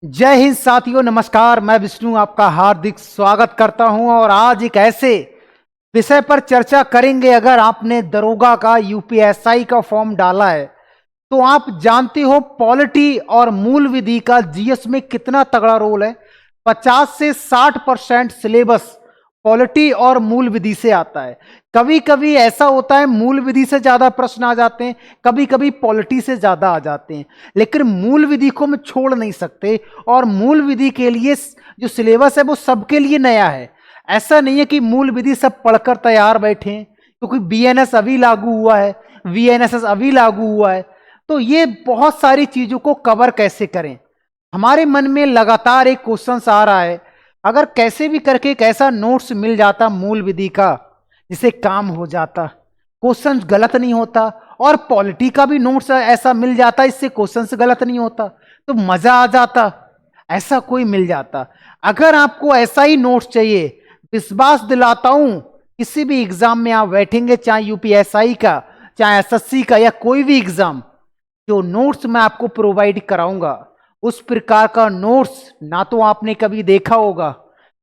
जय हिंद साथियों, नमस्कार। मैं विष्णु आपका हार्दिक स्वागत करता हूं और आज एक ऐसे विषय पर चर्चा करेंगे। अगर आपने दरोगा का यूपीएसआई का फॉर्म डाला है तो आप जानते हो पॉलिटी और मूल विधि का जीएस में कितना तगड़ा रोल है। 50 से 60% सिलेबस पॉलिटी और मूल विधि से आता है। कभी कभी ऐसा होता है मूल विधि से ज्यादा प्रश्न आ जाते हैं, कभी कभी पॉलिटी से ज्यादा आ जाते हैं, लेकिन मूल विधि को हम छोड़ नहीं सकते। और मूल विधि के लिए जो सिलेबस है वो सबके लिए नया है। ऐसा नहीं है कि मूल विधि सब पढ़कर तैयार बैठे हैं, क्योंकि बीएनएस अभी लागू हुआ है, वीएनएसएस अभी लागू हुआ है। तो ये बहुत सारी चीजों को कवर कैसे करें, हमारे मन में लगातार एक क्वेश्चन आ रहा है। अगर कैसे भी करके एक ऐसा नोट्स मिल जाता मूल विधि का जिसे काम हो जाता, क्वेश्चन गलत नहीं होता, और पॉलिटी का भी नोट्स ऐसा मिल जाता इससे क्वेश्चन गलत नहीं होता, तो मजा आ जाता। ऐसा कोई मिल जाता। अगर आपको ऐसा ही नोट्स चाहिए, विश्वास दिलाता हूं किसी भी एग्जाम में आप बैठेंगे, चाहे यूपीएसआई का, चाहे एसएससी का, या कोई भी एग्जाम, जो नोट्स मैं आपको प्रोवाइड कराऊंगा उस प्रकार का नोट्स ना तो आपने कभी देखा होगा,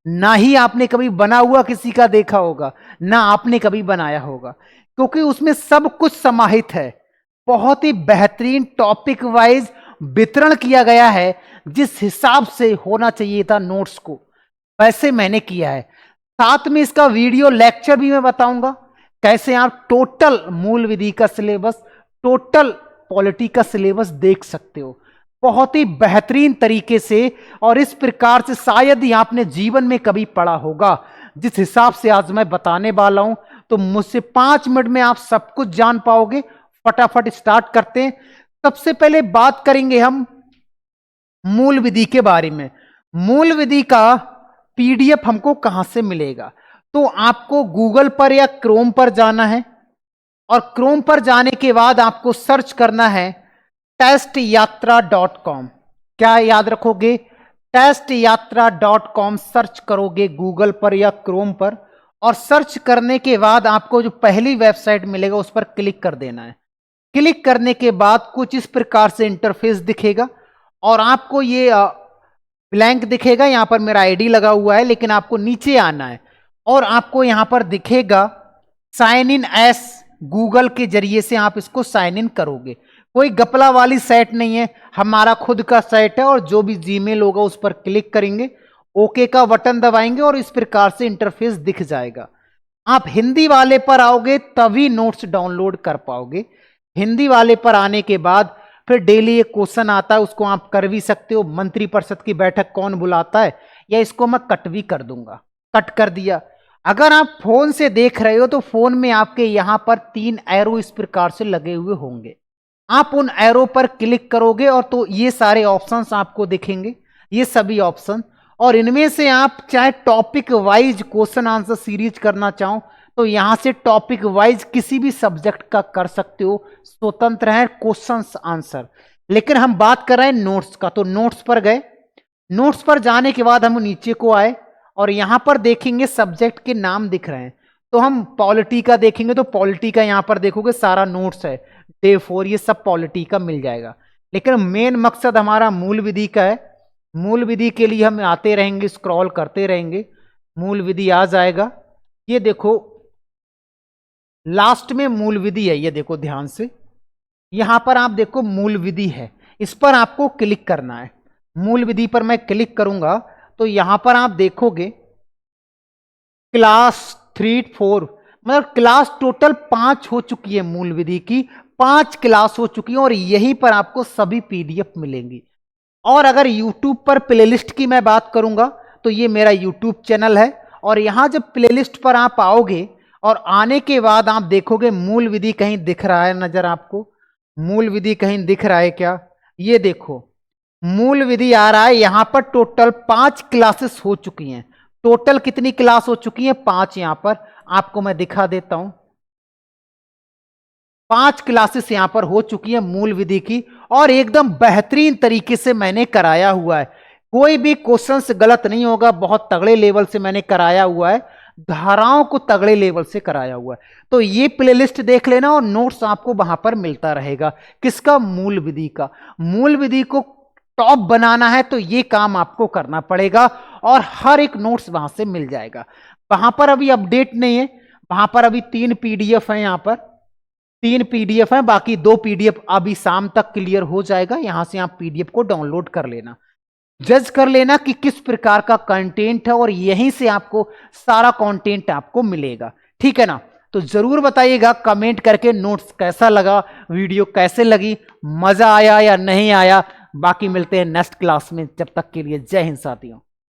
ना ही आपने कभी बना हुआ किसी का देखा होगा, ना आपने कभी बनाया होगा, क्योंकि उसमें सब कुछ समाहित है। बहुत ही बेहतरीन टॉपिक वाइज वितरण किया गया है। जिस हिसाब से होना चाहिए था नोट्स को, वैसे मैंने किया है। साथ में इसका वीडियो लेक्चर भी मैं बताऊंगा कैसे आप टोटल मूल विधि का सिलेबस, टोटल पॉलिटी का सिलेबस देख सकते हो बहुत ही बेहतरीन तरीके से। और इस प्रकार से शायद ही आपने जीवन में कभी पढ़ा होगा। जिस हिसाब से आज मैं बताने वाला हूं, तो मुझसे 5 मिनट में आप सब कुछ जान पाओगे। फटाफट स्टार्ट करते हैं। सबसे पहले बात करेंगे हम मूल विधि के बारे में। मूल विधि का पीडीएफ हमको कहां से मिलेगा? तो आपको गूगल पर या क्रोम पर जाना है, और क्रोम पर जाने के बाद आपको सर्च करना है testYatra.com। क्या याद रखोगे? testYatra.com सर्च करोगे गूगल पर या क्रोम पर, और सर्च करने के बाद आपको जो पहली वेबसाइट मिलेगा उस पर क्लिक कर देना है। क्लिक करने के बाद कुछ इस प्रकार से इंटरफेस दिखेगा, और आपको ये ब्लैंक दिखेगा। यहां पर मेरा आईडी लगा हुआ है, लेकिन आपको नीचे आना है और आपको यहां पर दिखेगा साइन इन एस। गूगल के जरिए से आप इसको साइन इन करोगे। कोई गपला वाली साइट नहीं है, हमारा खुद का साइट है। और जो भी जीमेल होगा उस पर क्लिक करेंगे, ओके का बटन दबाएंगे और इस प्रकार से इंटरफेस दिख जाएगा। आप हिंदी वाले पर आओगे तभी नोट्स डाउनलोड कर पाओगे। हिंदी वाले पर आने के बाद फिर डेली एक क्वेश्चन आता है, उसको आप कर भी सकते हो। मंत्रिपरिषद की बैठक कौन बुलाता है, या इसको मैं कट भी कर दूंगा। कट कर दिया। अगर आप फोन से देख रहे हो तो फोन में आपके यहां पर 3 एरो इस प्रकार से लगे हुए होंगे। आप उन एरो पर क्लिक करोगे और तो ये सारे ऑप्शंस आपको दिखेंगे, ये सभी ऑप्शन। और इनमें से आप चाहे topic wise question answer series करना चाहो तो यहां से टॉपिक वाइज किसी भी सब्जेक्ट का कर सकते हो, स्वतंत्र है क्वेश्चन आंसर। लेकिन हम बात कर रहे हैं नोट्स का, तो नोट्स पर गए। नोट्स पर जाने के बाद हम नीचे को आए और यहां पर देखेंगे सब्जेक्ट के नाम दिख रहे हैं। तो हम पॉलिटी का देखेंगे, तो पॉलिटी का यहां पर देखोगे सारा नोट्स है, डे 4, ये सब पॉलिटी का मिल जाएगा। लेकिन मेन मकसद हमारा मूल विधि का है। मूल विधि के लिए हम आते रहेंगे, स्क्रॉल करते रहेंगे, मूल विधि आ जाएगा। ये देखो लास्ट में मूल विधि है, ये देखो ध्यान से। यहां पर आप देखो मूल विधि है, इस पर आपको क्लिक करना है। मूल विधि पर मैं क्लिक करूंगा तो यहां पर आप देखोगे क्लास 3, 4, मतलब क्लास टोटल 5 हो चुकी है। मूल विधि की 5 क्लास हो चुकी है, और यहीं पर आपको सभी पीडीएफ मिलेंगी। और अगर YouTube पर प्लेलिस्ट की मैं बात करूंगा तो ये मेरा YouTube चैनल है, और यहां जब प्लेलिस्ट पर आप आओगे और आने के बाद आप देखोगे मूल विधि कहीं दिख रहा है, नजर आपको मूल विधि कहीं दिख रहा है क्या? ये देखो मूल विधि आ रहा है। यहां पर टोटल 5 क्लासेस हो चुकी हैं। टोटल कितनी क्लास हो चुकी है? 5। यहां पर आपको मैं दिखा देता हूं, 5 क्लासेस यहां पर हो चुकी है मूल विधि की, और एकदम बेहतरीन तरीके से मैंने कराया हुआ है। कोई भी क्वेश्चंस गलत नहीं होगा। बहुत तगड़े लेवल से मैंने कराया हुआ है, धाराओं को तगड़े लेवल से कराया हुआ है। तो ये प्लेलिस्ट देख लेना, और नोट्स आपको वहां पर मिलता रहेगा। किसका? मूल विधि का। मूल विधि को टॉप बनाना है तो ये काम आपको करना पड़ेगा और हर एक नोट्स वहां से मिल जाएगा। वहां पर अभी अपडेट नहीं है, वहां पर अभी 3 पीडीएफ है, यहां पर 3 पीडीएफ है, बाकी 2 पीडीएफ अभी शाम तक क्लियर हो जाएगा। यहां से आप पीडीएफ को डाउनलोड कर लेना, जज कर लेना कि किस प्रकार का कंटेंट है और यहीं से आपको सारा कंटेंट आपको मिलेगा। ठीक है ना? तो जरूर बताइएगा कमेंट करके नोट्स कैसा लगा, वीडियो कैसे लगी, मजा आया या नहीं आया। बाकी मिलते हैं नेक्स्ट क्लास में, जब तक के लिए जय हिंद साथियों।